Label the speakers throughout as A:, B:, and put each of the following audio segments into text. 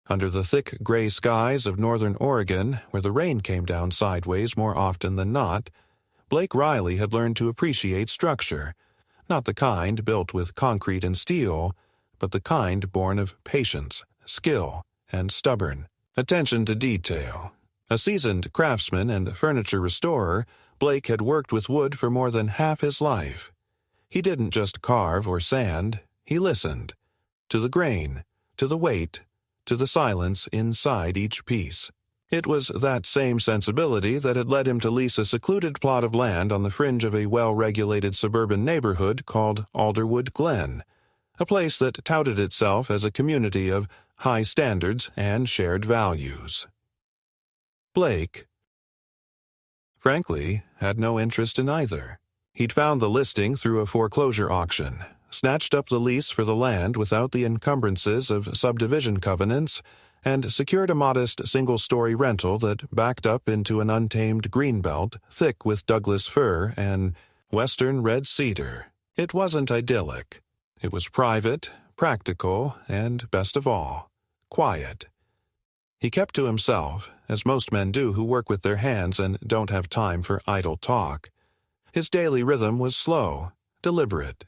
A: Under the thick gray skies of northern Oregon, where the rain came down sideways more often than not, Blake Riley had learned to appreciate structure, not the kind built with concrete and steel, but the kind born of patience, skill, and stubborn attention to detail. A seasoned craftsman and furniture restorer, Blake had worked with wood for more than half his life. He didn't just carve or sand, he listened. To the grain, to the weight, to the silence inside each piece. It was that same sensibility that had led him to lease a secluded plot of land on the fringe of a well-regulated suburban neighborhood called Alderwood Glen, a place that touted itself as a community of high standards and shared values. Blake, frankly, had no interest in either. He'd found the listing through a foreclosure auction, snatched up the lease for the land without the encumbrances of subdivision covenants, and secured a modest single-story rental that backed up into an untamed greenbelt thick with Douglas fir and western red cedar. It wasn't idyllic. It was private, practical, and, best of all, quiet. He kept to himself, as most men do who work with their hands and don't have time for idle talk. His daily rhythm was slow, deliberate.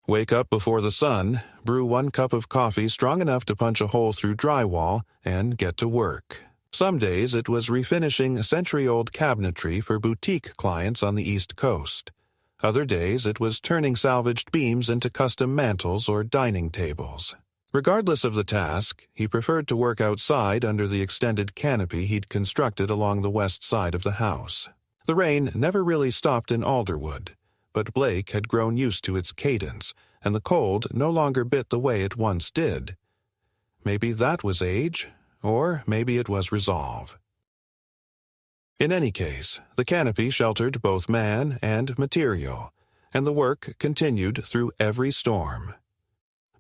A: Wake up before the sun, brew 1 cup of coffee strong enough to punch a hole through drywall, and get to work. Some days it was refinishing century-old cabinetry for boutique clients on the East Coast. Other days it was turning salvaged beams into custom mantels or dining tables. Regardless of the task, he preferred to work outside under the extended canopy he'd constructed along the west side of the house. The rain never really stopped in Alderwood, but Blake had grown used to its cadence, and the cold no longer bit the way it once did. Maybe that was age, or maybe it was resolve. In any case, the canopy sheltered both man and material, and the work continued through every storm.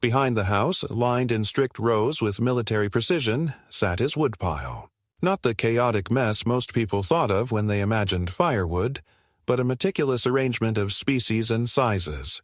A: Behind the house, lined in strict rows with military precision, sat his woodpile. Not the chaotic mess most people thought of when they imagined firewood, but a meticulous arrangement of species and sizes.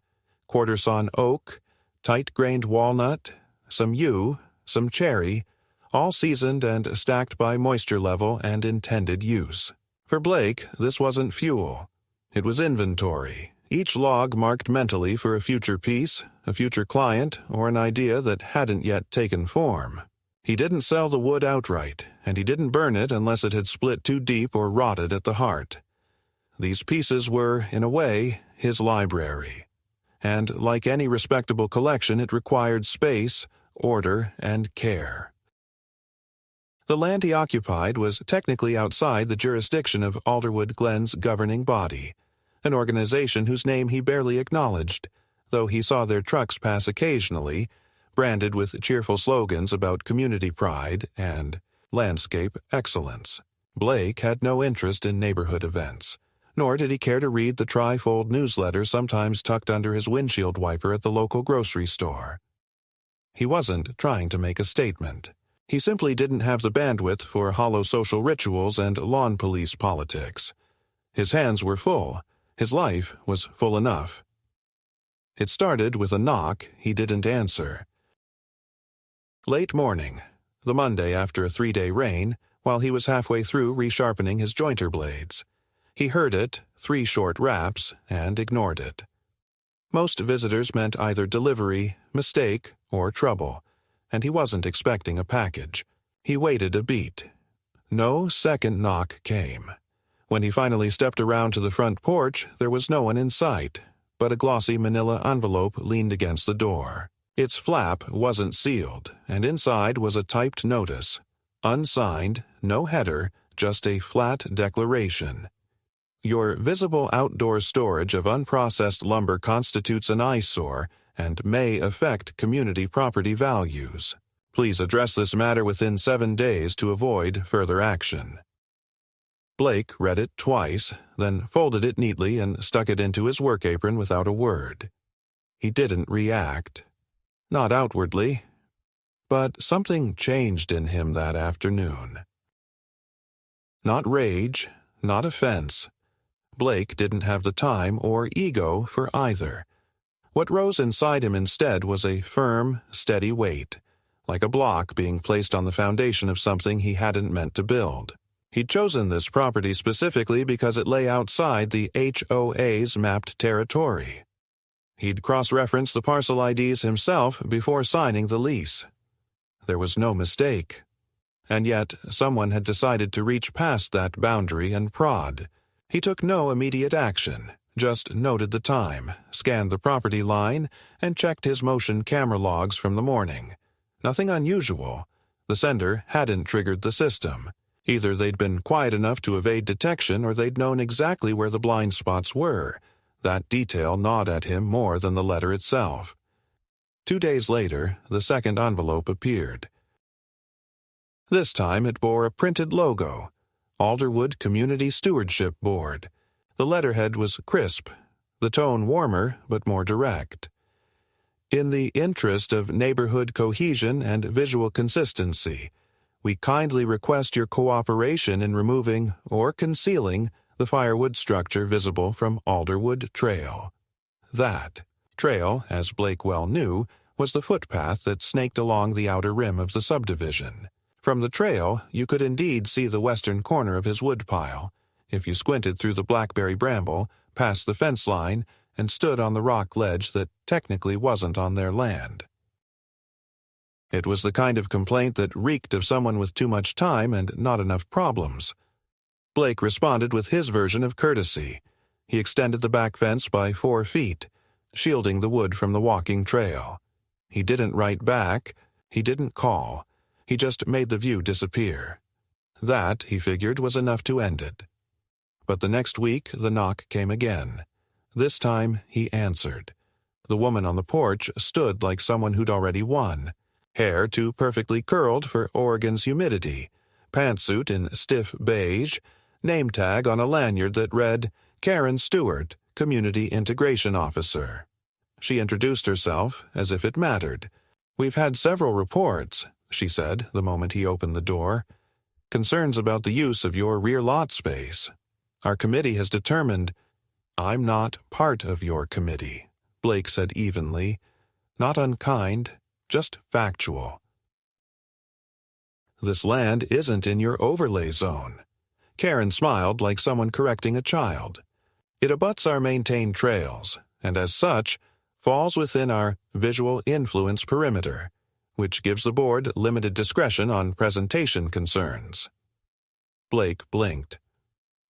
A: Quarter-sawn oak, tight-grained walnut, some yew, some cherry, all seasoned and stacked by moisture level and intended use. For Blake, this wasn't fuel. It was inventory, each log marked mentally for a future piece, a future client, or an idea that hadn't yet taken form. He didn't sell the wood outright, and he didn't burn it unless it had split too deep or rotted at the heart. These pieces were, in a way, his library. And like any respectable collection, it required space, order, and care. The land he occupied was technically outside the jurisdiction of Alderwood Glen's governing body, an organization whose name he barely acknowledged, though he saw their trucks pass occasionally, branded with cheerful slogans about community pride and landscape excellence. Blake had no interest in neighborhood events, nor did he care to read the tri-fold newsletter sometimes tucked under his windshield wiper at the local grocery store. He wasn't trying to make a statement. He simply didn't have the bandwidth for hollow social rituals and lawn police politics. His hands were full. His life was full enough. It started with a knock he didn't answer. Late morning, the Monday after a 3-day rain, while he was halfway through resharpening his jointer blades. He heard it, 3 short raps, and ignored it. Most visitors meant either delivery, mistake, or trouble, and he wasn't expecting a package. He waited a beat. No second knock came. When he finally stepped around to the front porch, there was no one in sight, but a glossy manila envelope leaned against the door. Its flap wasn't sealed, and inside was a typed notice. Unsigned, no header, just a flat declaration. Your visible outdoor storage of unprocessed lumber constitutes an eyesore and may affect community property values. Please address this matter within 7 days to avoid further action. Blake read it twice, then folded it neatly and stuck it into his work apron without a word. He didn't react. Not outwardly. But something changed in him that afternoon. Not rage, not offense. Blake didn't have the time or ego for either. What rose inside him instead was a firm, steady weight, like a block being placed on the foundation of something he hadn't meant to build. He'd chosen this property specifically because it lay outside the HOA's mapped territory. He'd cross-referenced the parcel IDs himself before signing the lease. There was no mistake. And yet, someone had decided to reach past that boundary and prod. He took no immediate action, just noted the time, scanned the property line, and checked his motion camera logs from the morning. Nothing unusual. The sender hadn't triggered the system. Either they'd been quiet enough to evade detection or they'd known exactly where the blind spots were. That detail gnawed at him more than the letter itself. 2 days later, the second envelope appeared. This time it bore a printed logo, Alderwood Community Stewardship Board. The letterhead was crisp, the tone warmer but more direct. In the interest of neighborhood cohesion and visual consistency, we kindly request your cooperation in removing or concealing the firewood structure visible from Alderwood Trail. That trail, as Blake well knew, was the footpath that snaked along the outer rim of the subdivision. From the trail, you could indeed see the western corner of his woodpile, if you squinted through the blackberry bramble, past the fence line, and stood on the rock ledge that technically wasn't on their land. It was the kind of complaint that reeked of someone with too much time and not enough problems. Blake responded with his version of courtesy. He extended the back fence by 4 feet, shielding the wood from the walking trail. He didn't write back. He didn't call. He just made the view disappear. That, he figured, was enough to end it. But the next week, the knock came again. This time, he answered. The woman on the porch stood like someone who'd already won. Hair too perfectly curled for Oregon's humidity, pantsuit in stiff beige, name tag on a lanyard that read, Karen Stewart, Community Integration Officer. She introduced herself as if it mattered. "We've had several reports," she said the moment he opened the door. "Concerns about the use of your rear lot space. Our committee has determined—" "I'm not part of your committee," Blake said evenly. "Not unkind, just factual. This land isn't in your overlay zone." Karen smiled like someone correcting a child. "It abuts our maintained trails, and as such, falls within our visual influence perimeter, which gives the board limited discretion on presentation concerns." Blake blinked.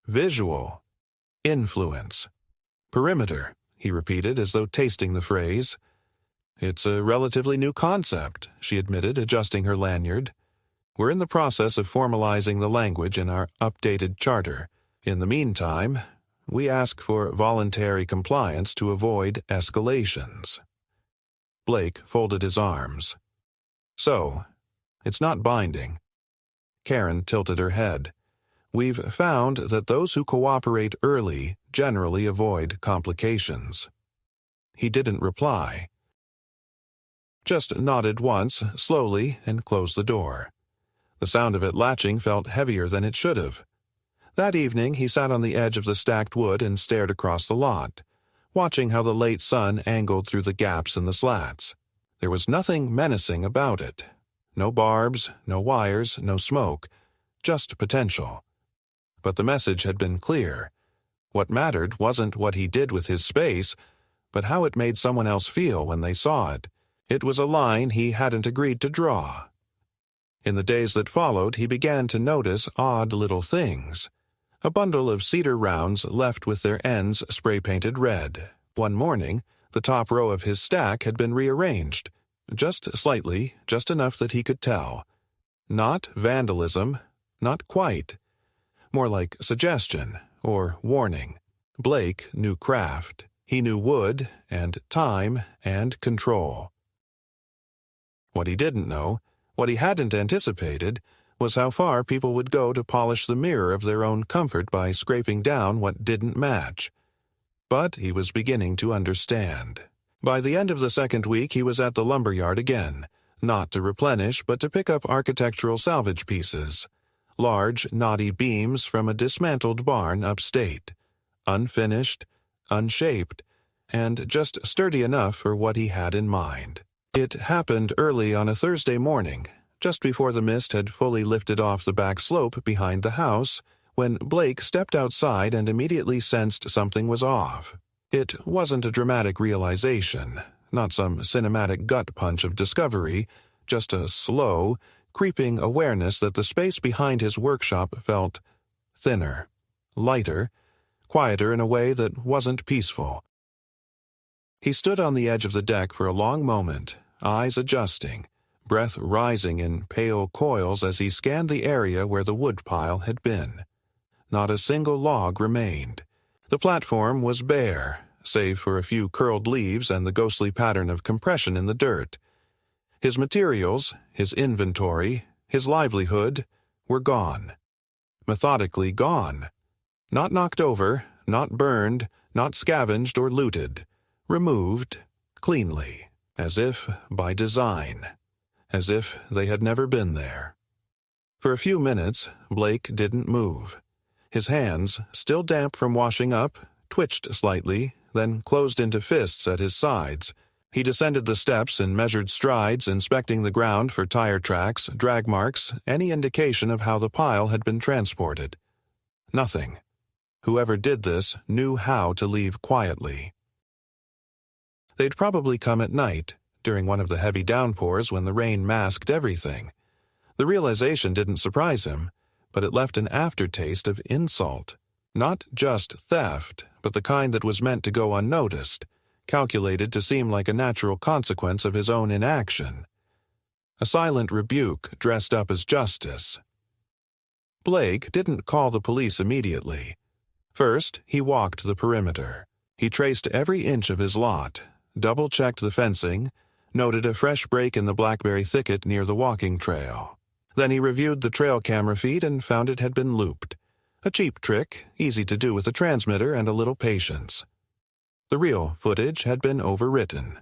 A: "Visual influence perimeter," he repeated as though tasting the phrase. "It's a relatively new concept," she admitted, adjusting her lanyard. "We're in the process of formalizing the language in our updated charter. In the meantime, we ask for voluntary compliance to avoid escalations." Blake folded his arms. "So, it's not binding." Karen tilted her head. "We've found that those who cooperate early generally avoid complications." He didn't reply. Just nodded once, slowly, and closed the door. The sound of it latching felt heavier than it should have. That evening he sat on the edge of the stacked wood and stared across the lot, watching how the late sun angled through the gaps in the slats. There was nothing menacing about it. No barbs, no wires, no smoke, just potential. But the message had been clear. What mattered wasn't what he did with his space, but how it made someone else feel when they saw it. It was a line he hadn't agreed to draw. In the days that followed, he began to notice odd little things. A bundle of cedar rounds left with their ends spray-painted red. One morning, the top row of his stack had been rearranged, just slightly, just enough that he could tell. Not vandalism, not quite. More like suggestion or warning. Blake knew craft. He knew wood and time and control. What he didn't know, what he hadn't anticipated, was how far people would go to polish the mirror of their own comfort by scraping down what didn't match. But he was beginning to understand. By the end of the second week he was at the lumberyard again, not to replenish but to pick up architectural salvage pieces. Large, knotty beams from a dismantled barn upstate. Unfinished, unshaped, and just sturdy enough for what he had in mind. It happened early on a Thursday morning, just before the mist had fully lifted off the back slope behind the house, when Blake stepped outside and immediately sensed something was off. It wasn't a dramatic realization, not some cinematic gut punch of discovery, just a slow, creeping awareness that the space behind his workshop felt thinner, lighter, quieter in a way that wasn't peaceful. He stood on the edge of the deck for a long moment, eyes adjusting, breath rising in pale coils as he scanned the area where the woodpile had been. Not a single log remained. The platform was bare, save for a few curled leaves and the ghostly pattern of compression in the dirt. His materials, his inventory, his livelihood were gone. Methodically gone. Not knocked over, not burned, not scavenged or looted. Removed, cleanly, as if by design. As if they had never been there. For a few minutes, Blake didn't move. His hands, still damp from washing up, twitched slightly, then closed into fists at his sides. He descended the steps in measured strides, inspecting the ground for tire tracks, drag marks, any indication of how the pile had been transported. Nothing. Whoever did this knew how to leave quietly. They'd probably come at night, during one of the heavy downpours when the rain masked everything. The realization didn't surprise him, but it left an aftertaste of insult. Not just theft, but the kind that was meant to go unnoticed, calculated to seem like a natural consequence of his own inaction. A silent rebuke dressed up as justice. Blake didn't call the police immediately. First, he walked the perimeter. He traced every inch of his lot, double-checked the fencing, noted a fresh break in the blackberry thicket near the walking trail. Then he reviewed the trail camera feed and found it had been looped. A cheap trick, easy to do with a transmitter and a little patience. The real footage had been overwritten.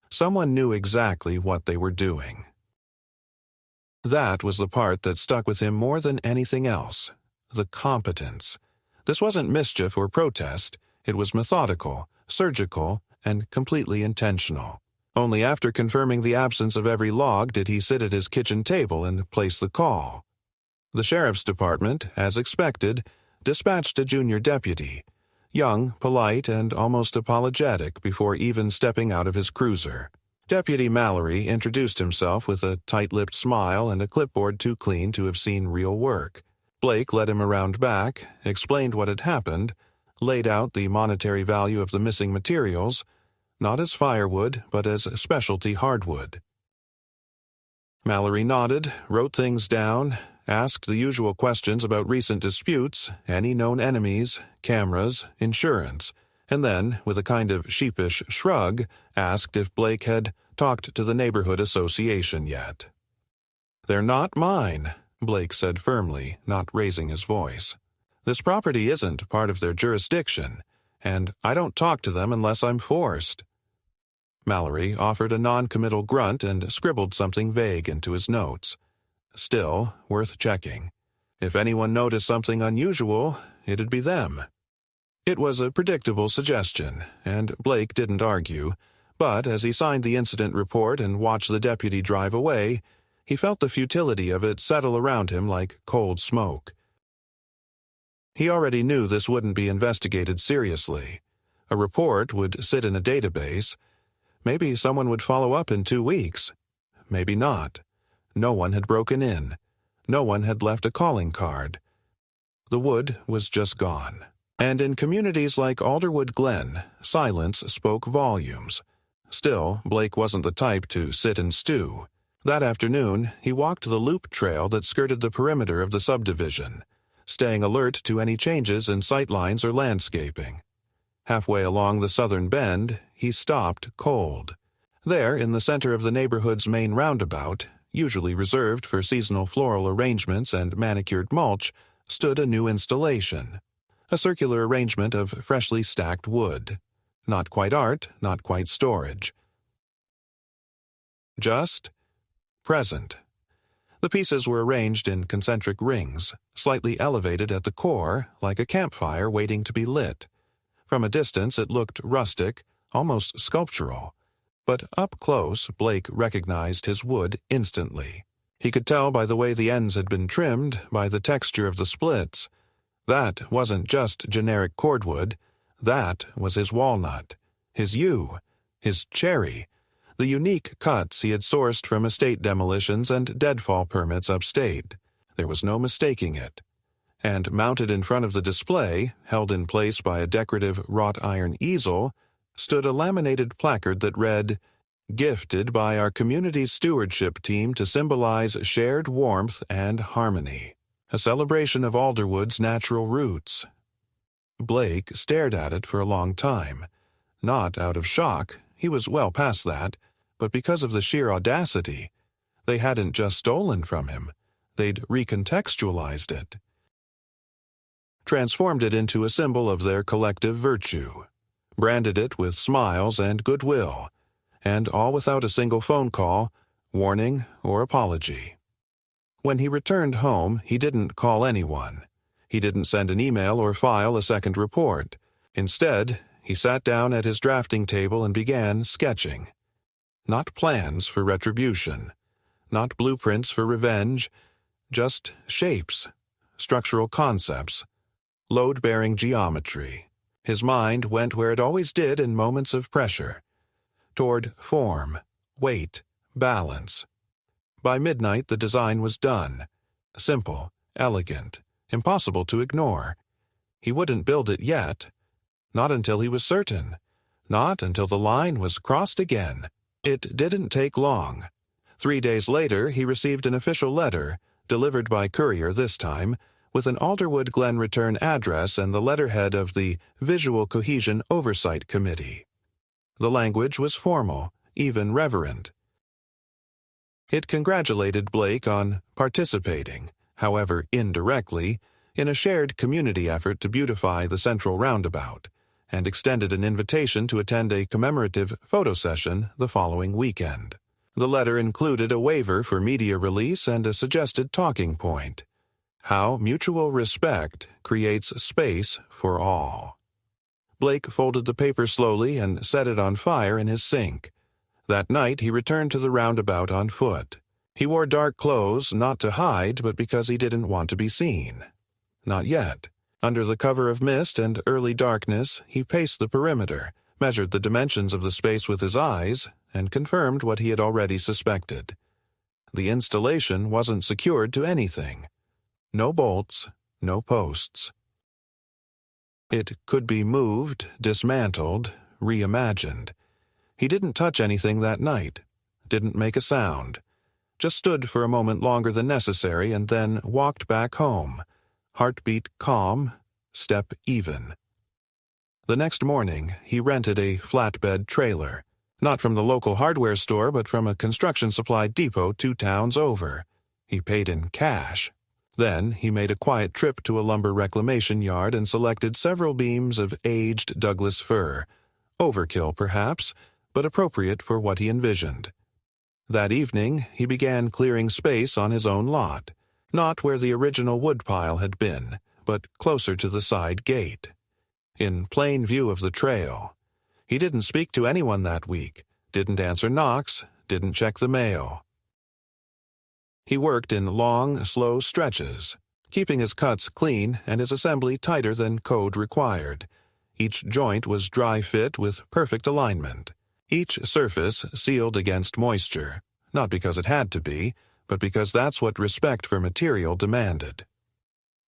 A: Someone knew exactly what they were doing. That was the part that stuck with him more than anything else. The competence. This wasn't mischief or protest. It was methodical, surgical, and completely intentional. Only after confirming the absence of every log did he sit at his kitchen table and place the call. The sheriff's department, as expected, dispatched a junior deputy, young, polite, and almost apologetic before even stepping out of his cruiser. Deputy Mallory introduced himself with a tight-lipped smile and a clipboard too clean to have seen real work. Blake led him around back, explained what had happened, laid out the monetary value of the missing materials, not as firewood, but as specialty hardwood. Mallory nodded, wrote things down, asked the usual questions about recent disputes, any known enemies, cameras, insurance, and then, with a kind of sheepish shrug, asked if Blake had talked to the neighborhood association yet. "They're not mine," Blake said firmly, not raising his voice. "This property isn't part of their jurisdiction, and I don't talk to them unless I'm forced." Mallory offered a non-committal grunt and scribbled something vague into his notes. Still, worth checking. If anyone noticed something unusual, it'd be them. It was a predictable suggestion, and Blake didn't argue, but as he signed the incident report and watched the deputy drive away, he felt the futility of it settle around him like cold smoke. He already knew this wouldn't be investigated seriously. A report would sit in a database. Maybe someone would follow up in 2 weeks. Maybe not. No one had broken in. No one had left a calling card. The wood was just gone. And in communities like Alderwood Glen, silence spoke volumes. Still, Blake wasn't the type to sit and stew. That afternoon, he walked the loop trail that skirted the perimeter of the subdivision, staying alert to any changes in sightlines or landscaping. Halfway along the southern bend, he stopped cold. There, in the center of the neighborhood's main roundabout, usually reserved for seasonal floral arrangements and manicured mulch, stood a new installation. A circular arrangement of freshly stacked wood. Not quite art, not quite storage. Just present. The pieces were arranged in concentric rings, slightly elevated at the core, like a campfire waiting to be lit. From a distance it looked rustic, almost sculptural. But up close, Blake recognized his wood instantly. He could tell by the way the ends had been trimmed, by the texture of the splits. That wasn't just generic cordwood. That was his walnut, his yew, his cherry, the unique cuts he had sourced from estate demolitions and deadfall permits upstate. There was no mistaking it. And mounted in front of the display, held in place by a decorative wrought iron easel, stood a laminated placard that read, "Gifted by our community stewardship team to symbolize shared warmth and harmony. A celebration of Alderwood's natural roots." Blake stared at it for a long time. Not out of shock, he was well past that, but because of the sheer audacity. They hadn't just stolen from him. They'd recontextualized it. Transformed it into a symbol of their collective virtue. Branded it with smiles and goodwill. And all without a single phone call, warning, or apology. When he returned home, he didn't call anyone. He didn't send an email or file a second report. Instead, he sat down at his drafting table and began sketching. Not plans for retribution. Not blueprints for revenge. Just shapes, structural concepts, load-bearing geometry. His mind went where it always did in moments of pressure. Toward form, weight, balance. By midnight, the design was done. Simple, elegant, impossible to ignore. He wouldn't build it yet. Not until he was certain. Not until the line was crossed again. It didn't take long. 3 days later, he received an official letter, delivered by courier this time, with an Alderwood Glen return address and the letterhead of the Visual Cohesion Oversight Committee. The language was formal, even reverent. It congratulated Blake on participating, however indirectly, in a shared community effort to beautify the central roundabout, and extended an invitation to attend a commemorative photo session the following weekend. The letter included a waiver for media release and a suggested talking point: how mutual respect creates space for all. Blake folded the paper slowly and set it on fire in his sink. That night he returned to the roundabout on foot. He wore dark clothes not to hide, but because he didn't want to be seen. Not yet. Under the cover of mist and early darkness, he paced the perimeter, measured the dimensions of the space with his eyes, and confirmed what he had already suspected. The installation wasn't secured to anything. No bolts, no posts. It could be moved, dismantled, reimagined. He didn't touch anything that night, didn't make a sound, just stood for a moment longer than necessary and then walked back home, heartbeat calm, step even. The next morning, he rented a flatbed trailer, not from the local hardware store but from a construction supply depot 2 towns over. He paid in cash. Then he made a quiet trip to a lumber reclamation yard and selected several beams of aged Douglas fir, overkill perhaps, but appropriate for what he envisioned. That evening, he began clearing space on his own lot, not where the original woodpile had been, but closer to the side gate. In plain view of the trail. He didn't speak to anyone that week, didn't answer knocks, didn't check the mail. He worked in long, slow stretches, keeping his cuts clean and his assembly tighter than code required. Each joint was dry fit with perfect alignment. Each surface sealed against moisture, not because it had to be, but because that's what respect for material demanded.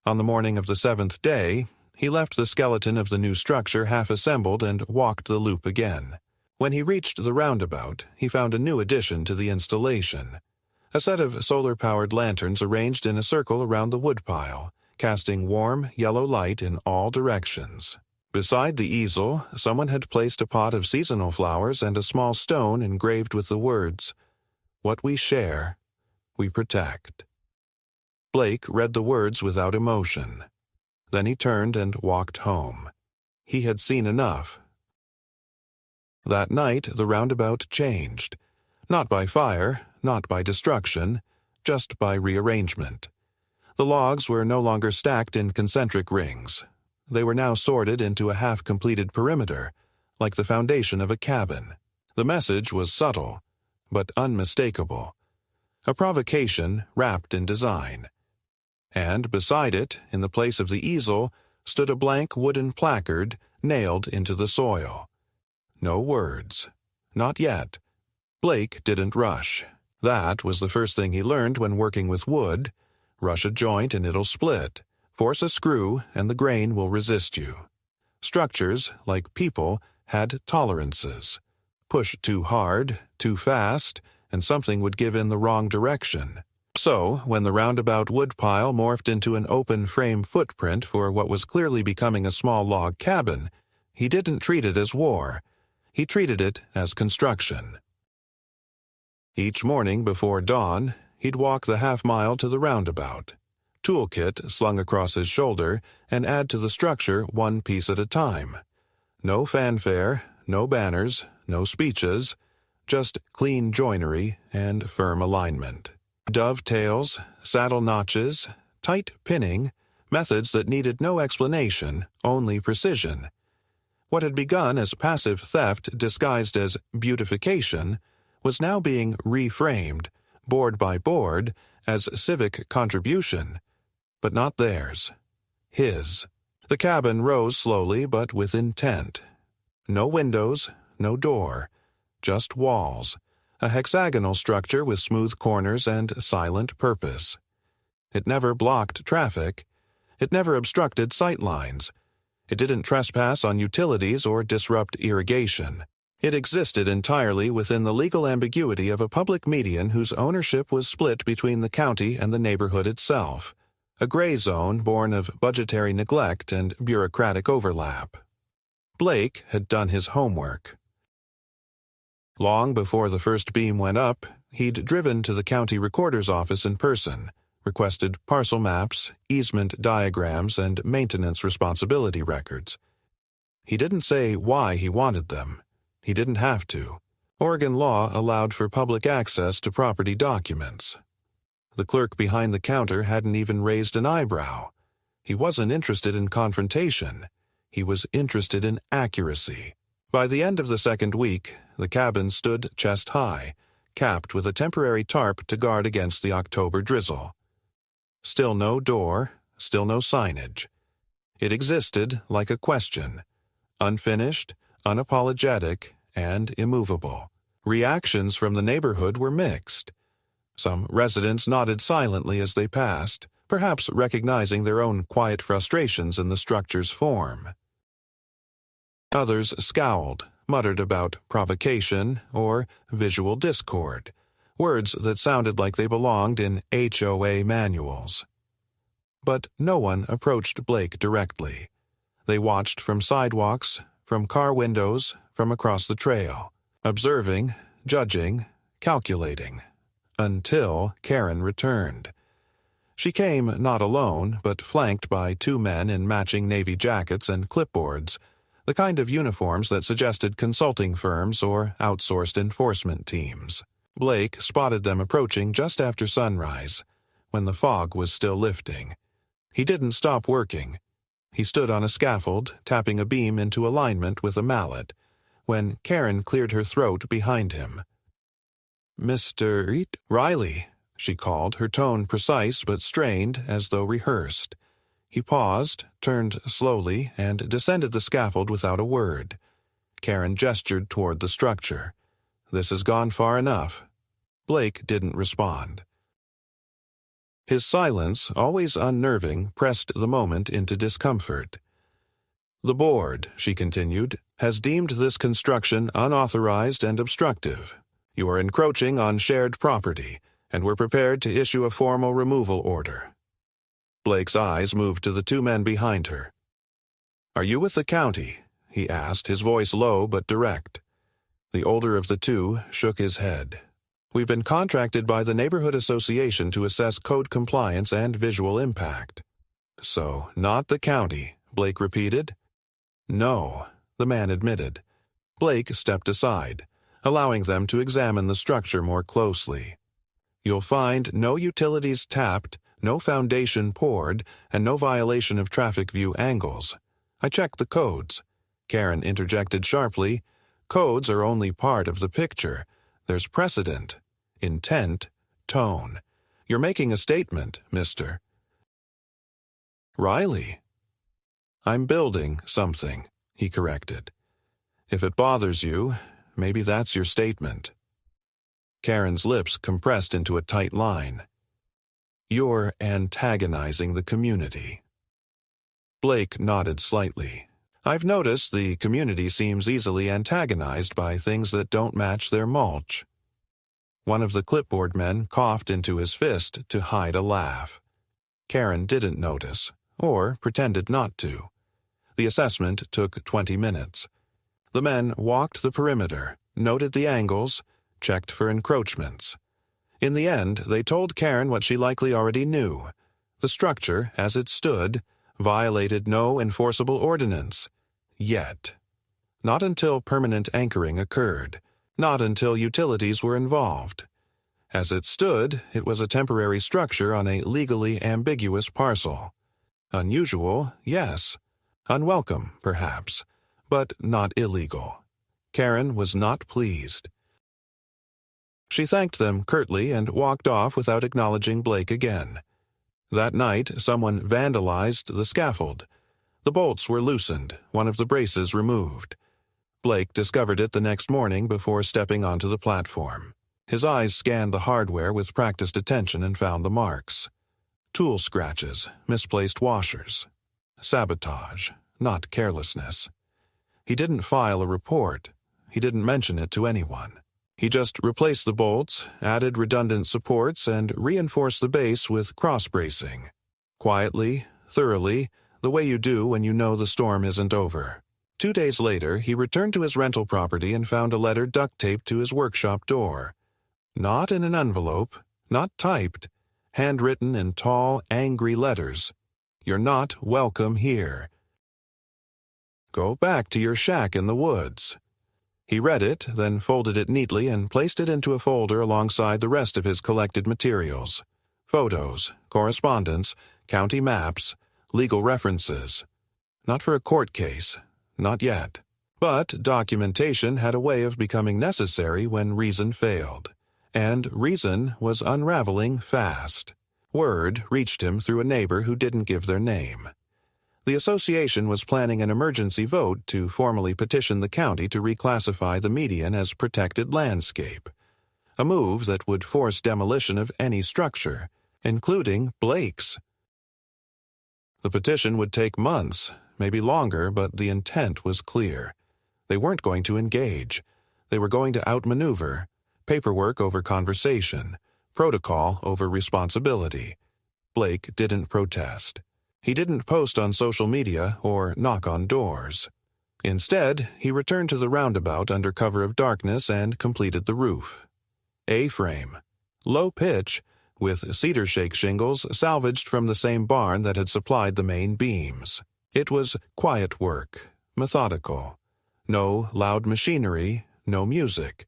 A: On the morning of the 7th day, he left the skeleton of the new structure half-assembled and walked the loop again. When he reached the roundabout, he found a new addition to the installation. A set of solar-powered lanterns arranged in a circle around the woodpile, casting warm, yellow light in all directions. Beside the easel, someone had placed a pot of seasonal flowers and a small stone engraved with the words, "What we share, we protect." Blake read the words without emotion. Then he turned and walked home. He had seen enough. That night, the roundabout changed. Not by fire, not by destruction, just by rearrangement. The logs were no longer stacked in concentric rings. They were now sorted into a half-completed perimeter, like the foundation of a cabin. The message was subtle, but unmistakable. A provocation wrapped in design. And beside it, in the place of the easel, stood a blank wooden placard nailed into the soil. No words. Not yet. Blake didn't rush. That was the first thing he learned when working with wood. Rush a joint and it'll split. Force a screw and the grain will resist you. Structures, like people, had tolerances. Push too hard, too fast, and something would give in the wrong direction. So, when the Roundabout woodpile morphed into an open-frame footprint for what was clearly becoming a small log cabin, he didn't treat it as war. He treated it as construction. Each morning before dawn, he'd walk the half-mile to the Roundabout, toolkit slung across his shoulder, and add to the structure one piece at a time. No fanfare, no banners, no speeches, just clean joinery and firm alignment. Dovetails, saddle notches, tight pinning, methods that needed no explanation, only precision. What had begun as passive theft disguised as beautification was now being reframed, board by board, as civic contribution, but not theirs. His. The cabin rose slowly but with intent. No windows, no door, just walls, a hexagonal structure with smooth corners and silent purpose. It never blocked traffic. It never obstructed sight lines. It didn't trespass on utilities or disrupt irrigation. It existed entirely within the legal ambiguity of a public median whose ownership was split between the county and the neighborhood itself, a gray zone born of budgetary neglect and bureaucratic overlap. Blake had done his homework. Long before the first beam went up, he'd driven to the county recorder's office in person, requested parcel maps, easement diagrams, and maintenance responsibility records. He didn't say why he wanted them. He didn't have to. Oregon law allowed for public access to property documents. The clerk behind the counter hadn't even raised an eyebrow. He wasn't interested in confrontation. He was interested in accuracy. By the end of the second week, the cabin stood chest high, capped with a temporary tarp to guard against the October drizzle. Still no door, still no signage. It existed like a question, unfinished, unapologetic, and immovable. Reactions from the neighborhood were mixed. Some residents nodded silently as they passed, perhaps recognizing their own quiet frustrations in the structure's form. Others scowled, muttered about provocation or visual discord, words that sounded like they belonged in HOA manuals. But no one approached Blake directly. They watched from sidewalks, from car windows, from across the trail, observing, judging, calculating, until Karen returned. She came not alone, but flanked by two men in matching navy jackets and clipboards, the kind of uniforms that suggested consulting firms or outsourced enforcement teams. Blake spotted them approaching just after sunrise, when the fog was still lifting. He didn't stop working. He stood on a scaffold, tapping a beam into alignment with a mallet, when Karen cleared her throat behind him. "Mr. Riley," she called, her tone precise but strained as though rehearsed. He paused, turned slowly, and descended the scaffold without a word. Karen gestured toward the structure. "This has gone far enough." Blake didn't respond. His silence, always unnerving, pressed the moment into discomfort. "The board," she continued, "has deemed this construction unauthorized and obstructive. You are encroaching on shared property, and we're prepared to issue a formal removal order." Blake's eyes moved to the two men behind her. "Are you with the county?" he asked, his voice low but direct. The older of the two shook his head. "We've been contracted by the Neighborhood Association to assess code compliance and visual impact." "So, not the county," Blake repeated. "No," the man admitted. Blake stepped aside, allowing them to examine the structure more closely. "You'll find no utilities tapped, no foundation poured, and no violation of traffic view angles. I checked the codes." Karen interjected sharply. Codes are only part of the picture. There's precedent, intent, tone. You're making a statement, mister. Riley. I'm building something, he corrected. If it bothers you, maybe that's your statement. Karen's lips compressed into a tight line. You're antagonizing the community. Blake nodded slightly. I've noticed the community seems easily antagonized by things that don't match their mulch. One of the clipboard men coughed into his fist to hide a laugh. Karen didn't notice, or pretended not to. The assessment took 20 minutes. The men walked the perimeter, noted the angles, checked for encroachments. In the end, they told Karen what she likely already knew. The structure, as it stood, violated no enforceable ordinance. Yet. Not until permanent anchoring occurred. Not until utilities were involved. As it stood, it was a temporary structure on a legally ambiguous parcel. Unusual, yes. Unwelcome, perhaps, but not illegal. Karen was not pleased. She thanked them curtly and walked off without acknowledging Blake again. That night, someone vandalized the scaffold. The bolts were loosened, one of the braces removed. Blake discovered it the next morning before stepping onto the platform. His eyes scanned the hardware with practiced attention and found the marks. Tool scratches, misplaced washers. Sabotage, not carelessness. He didn't file a report. He didn't mention it to anyone. He just replaced the bolts, added redundant supports, and reinforced the base with cross-bracing. Quietly, thoroughly, the way you do when you know the storm isn't over. 2 days later, he returned to his rental property and found a letter duct-taped to his workshop door. Not in an envelope, not typed, handwritten in tall, angry letters. You're not welcome here. Go back to your shack in the woods. He read it, then folded it neatly and placed it into a folder alongside the rest of his collected materials. Photos, correspondence, county maps, legal references. Not for a court case, not yet. But documentation had a way of becoming necessary when reason failed. And reason was unraveling fast. Word reached him through a neighbor who didn't give their name. The association was planning an emergency vote to formally petition the county to reclassify the median as protected landscape, a move that would force demolition of any structure, including Blake's. The petition would take months, maybe longer, but the intent was clear. They weren't going to engage. They were going to outmaneuver, paperwork over conversation, protocol over responsibility. Blake didn't protest. He didn't post on social media or knock on doors. Instead, he returned to the roundabout under cover of darkness and completed the roof. A-frame. Low pitch, with cedar shake shingles salvaged from the same barn that had supplied the main beams. It was quiet work, methodical. No loud machinery, no music.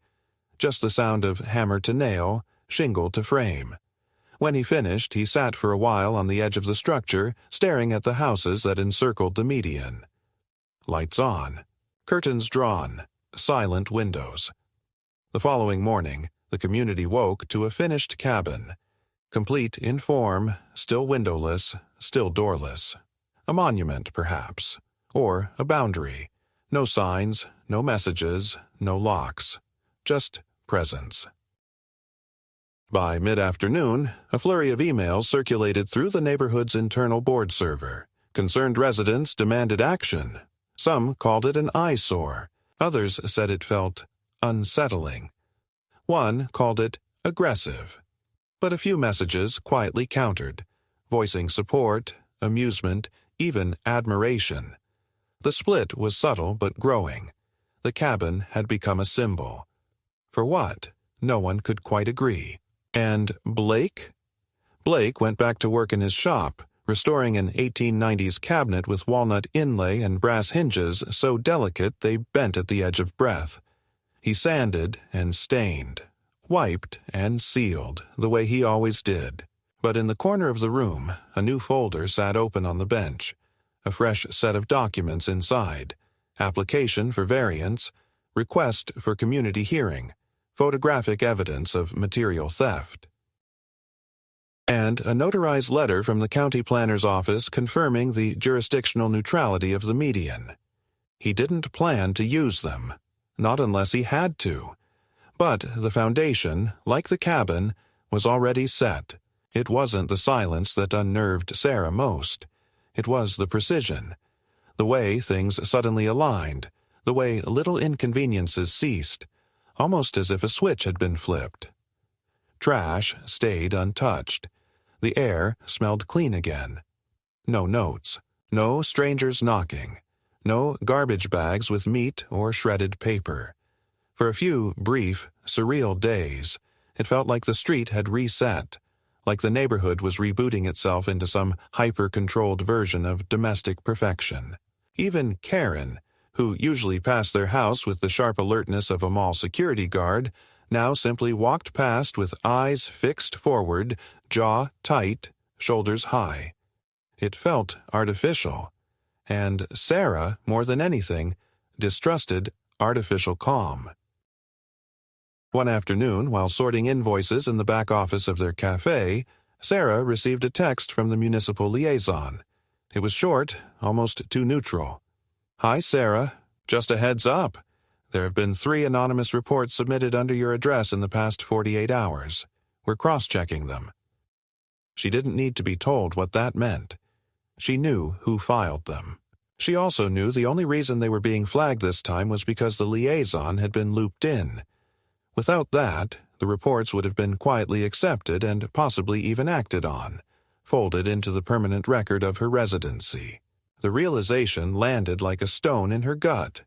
A: Just the sound of hammer to nail, shingle to frame. When he finished, he sat for a while on the edge of the structure, staring at the houses that encircled the median. Lights on, curtains drawn, silent windows. The following morning, the community woke to a finished cabin. Complete in form, still windowless, still doorless. A monument, perhaps. Or a boundary. No signs, no messages, no locks. Just presence. By mid-afternoon, a flurry of emails circulated through the neighborhood's internal board server. Concerned residents demanded action. Some called it an eyesore. Others said it felt unsettling. One called it aggressive. But a few messages quietly countered, voicing support, amusement, even admiration. The split was subtle but growing. The cabin had become a symbol. For what? No one could quite agree. And Blake? Blake went back to work in his shop, restoring an 1890s cabinet with walnut inlay and brass hinges so delicate they bent at the edge of breath. He sanded and stained, wiped and sealed, the way he always did. But in the corner of the room, a new folder sat open on the bench, a fresh set of documents inside, application for variance, request for community hearing, photographic evidence of material theft, and a notarized letter from the county planner's office confirming the jurisdictional neutrality of the median. He didn't plan to use them, not unless he had to. But the foundation, like the cabin, was already set. It wasn't the silence that unnerved Sarah most. It was the precision. The way things suddenly aligned, the way little inconveniences ceased, almost as if a switch had been flipped. Trash stayed untouched. The air smelled clean again. No notes, no strangers knocking, no garbage bags with meat or shredded paper. For a few brief, surreal days, it felt like the street had reset, like the neighborhood was rebooting itself into some hyper-controlled version of domestic perfection. Even Karen, who usually passed their house with the sharp alertness of a mall security guard, now simply walked past with eyes fixed forward, jaw tight, shoulders high. It felt artificial, and Sarah, more than anything, distrusted artificial calm. One afternoon, while sorting invoices in the back office of their cafe, Sarah received a text from the municipal liaison. It was short, almost too neutral. "Hi, Sarah. Just a heads up. There have been 3 anonymous reports submitted under your address in the past 48 hours. We're cross-checking them." She didn't need to be told what that meant. She knew who filed them. She also knew the only reason they were being flagged this time was because the liaison had been looped in. Without that, the reports would have been quietly accepted and possibly even acted on, folded into the permanent record of her residency. The realization landed like a stone in her gut.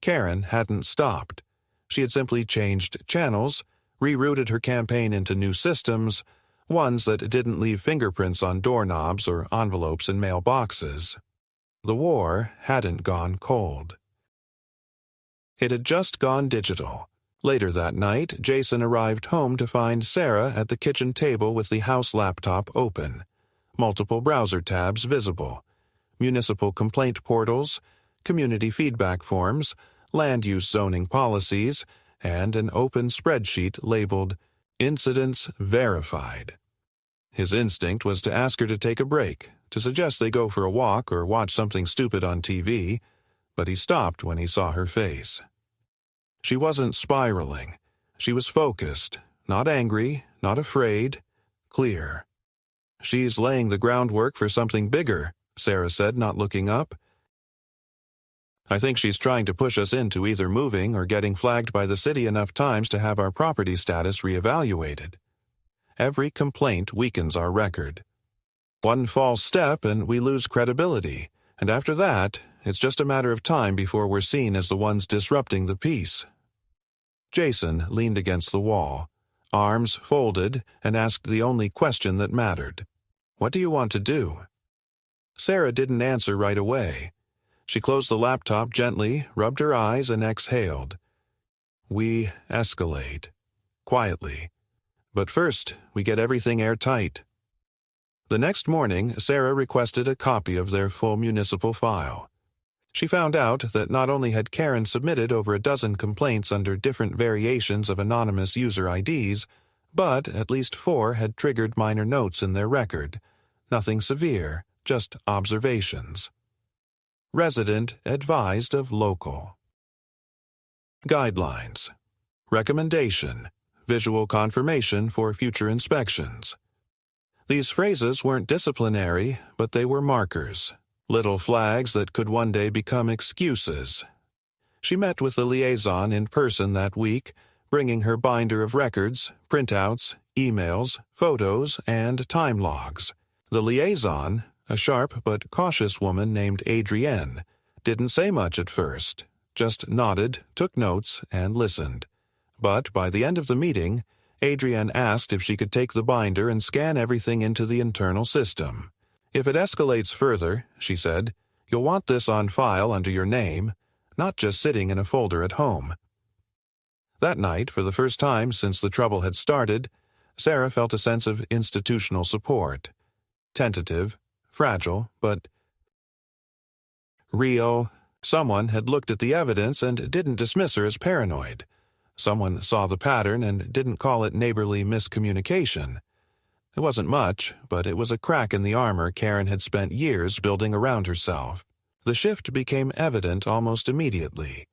A: Karen hadn't stopped. She had simply changed channels, rerouted her campaign into new systems, ones that didn't leave fingerprints on doorknobs or envelopes in mailboxes. The war hadn't gone cold. It had just gone digital. Later that night, Jason arrived home to find Sarah at the kitchen table with the house laptop open, multiple browser tabs visible, municipal complaint portals, community feedback forms, land use zoning policies, and an open spreadsheet labeled Incidents Verified. His instinct was to ask her to take a break, to suggest they go for a walk or watch something stupid on TV, but he stopped when he saw her face. She wasn't spiraling. She was focused, not angry, not afraid, clear. "She's laying the groundwork for something bigger," Sarah said, not looking up. "I think she's trying to push us into either moving or getting flagged by the city enough times to have our property status reevaluated. Every complaint weakens our record. One false step and we lose credibility, and after that, it's just a matter of time before we're seen as the ones disrupting the peace." Jason leaned against the wall, arms folded, and asked the only question that mattered. "What do you want to do?" Sarah didn't answer right away. She closed the laptop gently, rubbed her eyes, and exhaled. "We escalate. Quietly. But first, we get everything airtight." The next morning, Sarah requested a copy of their full municipal file. She found out that not only had Karen submitted over a dozen complaints under different variations of anonymous user IDs, but at least 4 had triggered minor notes in their record. Nothing severe, just observations. Resident advised of local. Guidelines. Recommendation. Visual confirmation for future inspections. These phrases weren't disciplinary, but they were markers. Little flags that could one day become excuses. She met with the liaison in person that week, bringing her binder of records, printouts, emails, photos, and time logs. The liaison, a sharp but cautious woman named Adrienne, didn't say much at first, just nodded, took notes, and listened. But by the end of the meeting, Adrienne asked if she could take the binder and scan everything into the internal system. "If it escalates further," she said, "you'll want this on file under your name, not just sitting in a folder at home." That night, for the first time since the trouble had started, Sarah felt a sense of institutional support. Tentative, fragile, but real. Someone had looked at the evidence and didn't dismiss her as paranoid. Someone saw the pattern and didn't call it neighborly miscommunication. It wasn't much, but it was a crack in the armor Karen had spent years building around herself. The shift became evident almost immediately.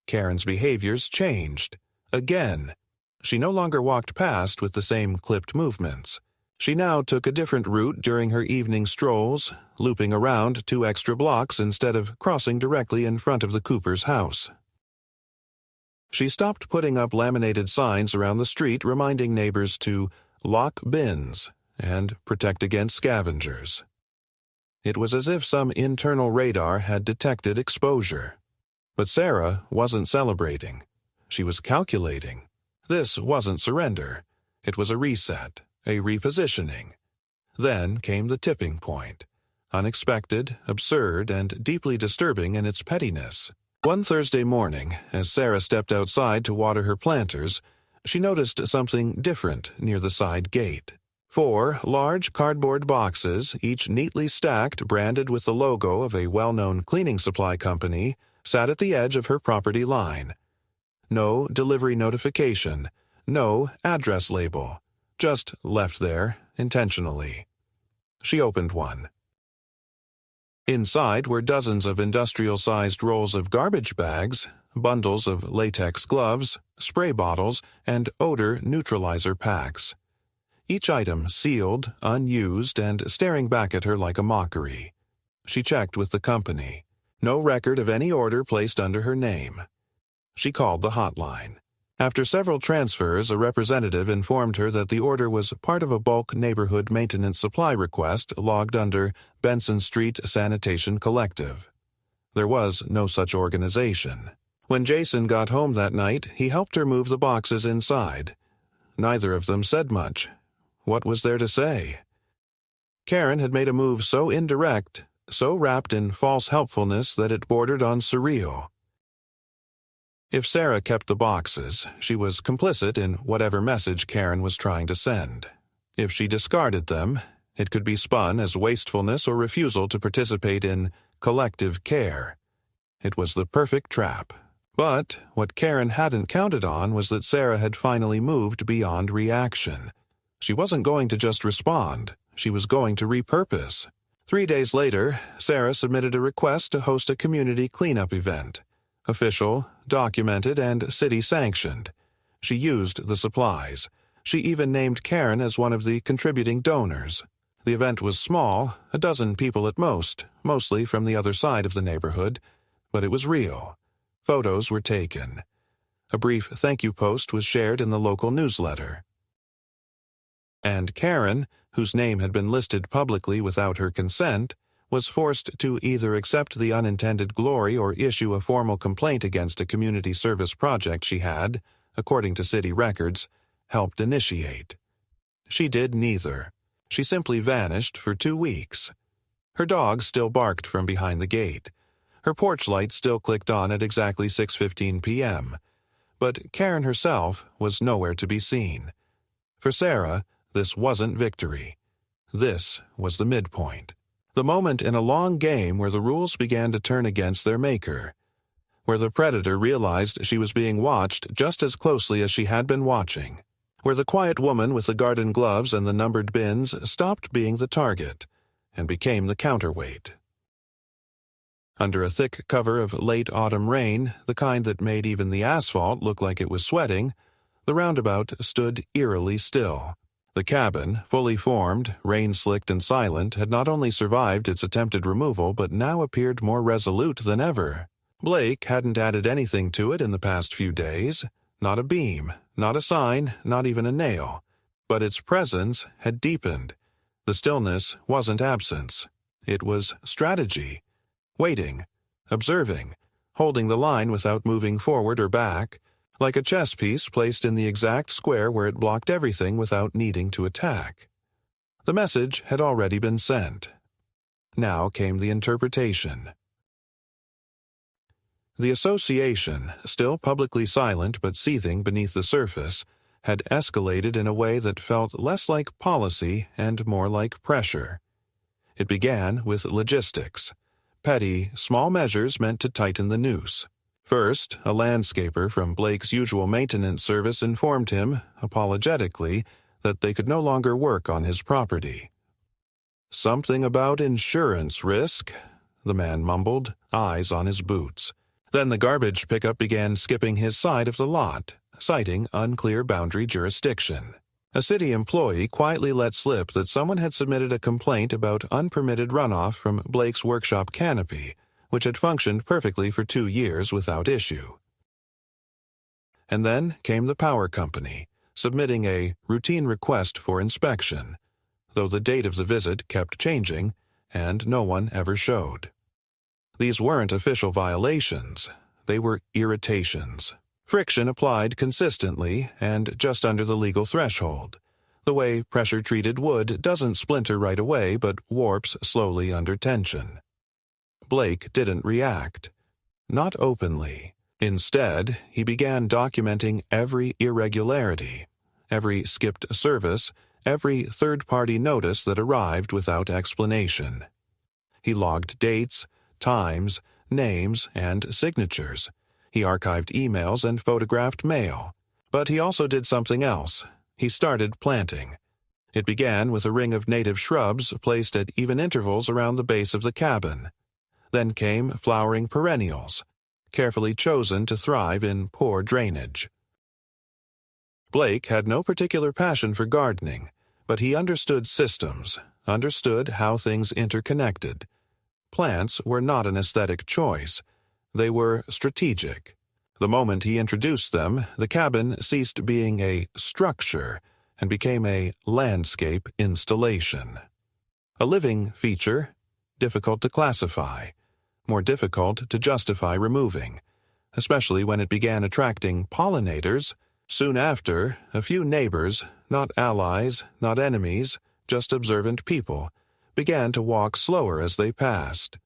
A: Karen's behaviors changed. Again. She no longer walked past with the same clipped movements. She now took a different route during her evening strolls, looping around 2 extra blocks instead of crossing directly in front of the Cooper's house. She stopped putting up laminated signs around the street reminding neighbors to lock bins and protect against scavengers. It was as if some internal radar had detected exposure. But Sarah wasn't celebrating. She was calculating. This wasn't surrender. It was a reset, a repositioning. Then came the tipping point. Unexpected, absurd, and deeply disturbing in its pettiness. One Thursday morning, as Sarah stepped outside to water her planters, she noticed something different near the side gate. 4 large cardboard boxes, each neatly stacked, branded with the logo of a well-known cleaning supply company, sat at the edge of her property line. No delivery notification, no address label, just left there intentionally. She opened one. Inside were dozens of industrial-sized rolls of garbage bags, bundles of latex gloves, spray bottles, and odor neutralizer packs. Each item sealed, unused, and staring back at her like a mockery. She checked with the company. No record of any order placed under her name. She called the hotline. After several transfers, a representative informed her that the order was part of a bulk neighborhood maintenance supply request logged under Benson Street Sanitation Collective. There was no such organization. When Jason got home that night, he helped her move the boxes inside. Neither of them said much. What was there to say? Karen had made a move so indirect, so wrapped in false helpfulness that it bordered on surreal. If Sarah kept the boxes, she was complicit in whatever message Karen was trying to send. If she discarded them, it could be spun as wastefulness or refusal to participate in collective care. It was the perfect trap. But what Karen hadn't counted on was that Sarah had finally moved beyond reaction. She wasn't going to just respond. She was going to repurpose. 3 days later, Sarah submitted a request to host a community cleanup event. Official, documented, and city-sanctioned. She used the supplies. She even named Karen as one of the contributing donors. The event was small, a dozen people at most, mostly from the other side of the neighborhood, but it was real. Photos were taken. A brief thank you post was shared in the local newsletter. And Karen, whose name had been listed publicly without her consent, was forced to either accept the unintended glory or issue a formal complaint against a community service project she had, according to city records, helped initiate. She did neither. She simply vanished for 2 weeks. Her dog still barked from behind the gate. Her porch light still clicked on at exactly 6:15 p.m. But Karen herself was nowhere to be seen. For Sarah, this wasn't victory. This was the midpoint. The moment in a long game where the rules began to turn against their maker. Where the predator realized she was being watched just as closely as she had been watching. Where the quiet woman with the garden gloves and the numbered bins stopped being the target and became the counterweight. Under a thick cover of late autumn rain, the kind that made even the asphalt look like it was sweating, the roundabout stood eerily still. The cabin, fully formed, rain-slicked and silent, had not only survived its attempted removal but now appeared more resolute than ever. Blake hadn't added anything to it in the past few days. Not a beam, not a sign, not even a nail. But its presence had deepened. The stillness wasn't absence. It was strategy. Waiting, observing, holding the line without moving forward or back, like a chess piece placed in the exact square where it blocked everything without needing to attack. The message had already been sent. Now came the interpretation. The association, still publicly silent but seething beneath the surface, had escalated in a way that felt less like policy and more like pressure. It began with logistics. petty, small measures meant to tighten the noose. First, a landscaper from Blake's usual maintenance service informed him, apologetically, that they could no longer work on his property. "Something about insurance risk," the man mumbled, eyes on his boots. Then the garbage pickup began skipping his side of the lot, citing unclear boundary jurisdiction. A city employee quietly let slip that someone had submitted a complaint about unpermitted runoff from Blake's workshop canopy, which had functioned perfectly for 2 years without issue. And then came the power company, submitting a routine request for inspection, though the date of the visit kept changing, and no one ever showed. These weren't official violations, they were irritations. Friction applied consistently and just under the legal threshold, the way pressure-treated wood doesn't splinter right away but warps slowly under tension. Blake didn't react. Not openly. Instead, he began documenting every irregularity, every skipped service, every third-party notice that arrived without explanation. He logged dates, times, names, and signatures. He archived emails and photographed mail. But he also did something else. He started planting. It began with a ring of native shrubs placed at even intervals around the base of the cabin. Then came flowering perennials, carefully chosen to thrive in poor drainage. Blake had no particular passion for gardening, but he understood systems, understood how things interconnected. Plants were not an aesthetic choice. They were strategic. The moment he introduced them, the cabin ceased being a structure and became a landscape installation. A living feature, difficult to classify, more difficult to justify removing, especially when it began attracting pollinators. Soon after, a few neighbors, not allies, not enemies, just observant people, began to walk slower as they passed.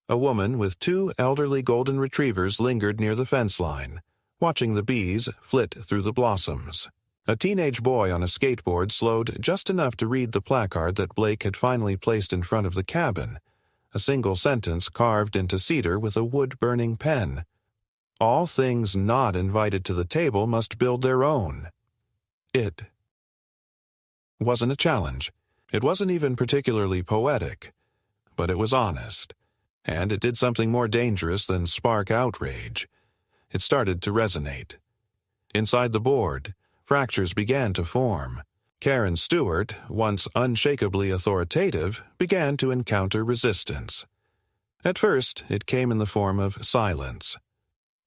A: A woman with 2 elderly golden retrievers lingered near the fence line, watching the bees flit through the blossoms. A teenage boy on a skateboard slowed just enough to read the placard that Blake had finally placed in front of the cabin, a single sentence carved into cedar with a wood-burning pen. All things not invited to the table must build their own. It wasn't a challenge. It wasn't even particularly poetic, but it was honest. And it did something more dangerous than spark outrage. It started to resonate. Inside the board, fractures began to form. Karen Stewart, once unshakably authoritative, began to encounter resistance. At first, it came in the form of silence.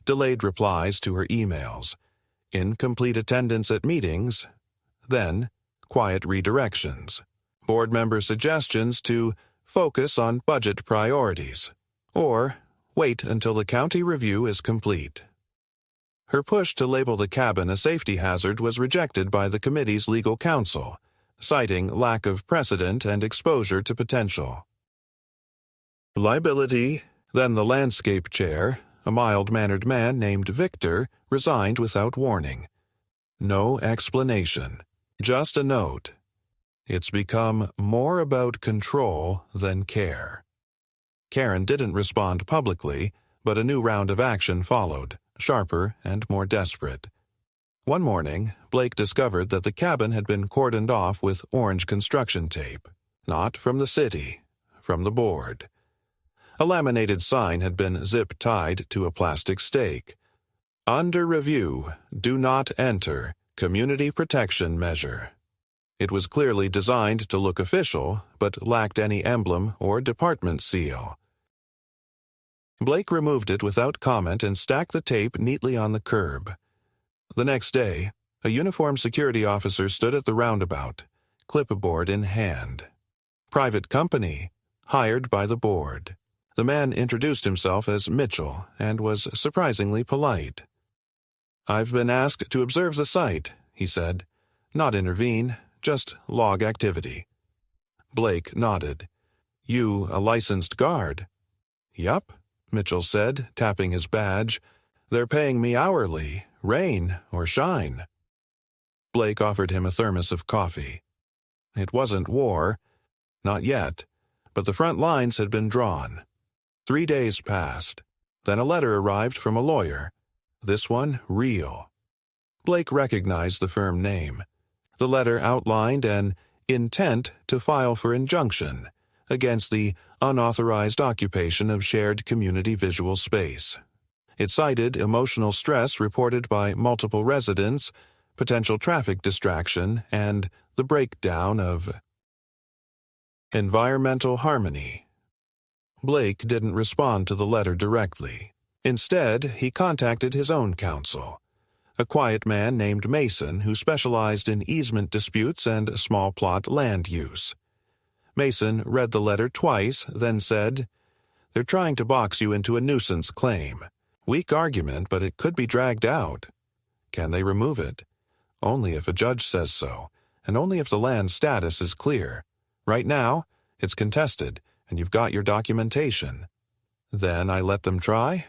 A: Delayed replies to her emails, incomplete attendance at meetings, then quiet redirections. Board member suggestions to focus on budget priorities, or wait until the county review is complete. Her push to label the cabin a safety hazard was rejected by the committee's legal counsel, citing lack of precedent and exposure to potential liability. Then the landscape chair, a mild-mannered man named Victor, resigned without warning. No explanation, just a note. It's become more about control than care. Karen didn't respond publicly, but a new round of action followed, sharper and more desperate. One morning, Blake discovered that the cabin had been cordoned off with orange construction tape. Not from the city, from the board. A laminated sign had been zip-tied to a plastic stake. Under review, do not enter, community protection measure. It was clearly designed to look official, but lacked any emblem or department seal. Blake removed it without comment and stacked the tape neatly on the curb. The next day, a uniformed security officer stood at the roundabout, clipboard in hand. Private company, hired by the board. The man introduced himself as Mitchell and was surprisingly polite. "I've been asked to observe the site," he said. "Not intervene. Just log activity." Blake nodded. "You a licensed guard?" "Yup," Mitchell said, tapping his badge. "They're paying me hourly, rain or shine." Blake offered him a thermos of coffee. It wasn't war. Not yet. But the front lines had been drawn. 3 days passed. Then a letter arrived from a lawyer. This one real. Blake recognized the firm name. The letter outlined an intent to file for injunction against the unauthorized occupation of shared community visual space. It cited emotional stress reported by multiple residents, potential traffic distraction, and the breakdown of environmental harmony. Blake didn't respond to the letter directly. Instead, he contacted his own counsel, a quiet man named Mason who specialized in easement disputes and small plot land use. Mason read the letter twice, then said, "They're trying to box you into a nuisance claim. Weak argument, but it could be dragged out. Can they remove it? Only if a judge says so, and only if the land status is clear. Right now, it's contested, and you've got your documentation." Then I let them try?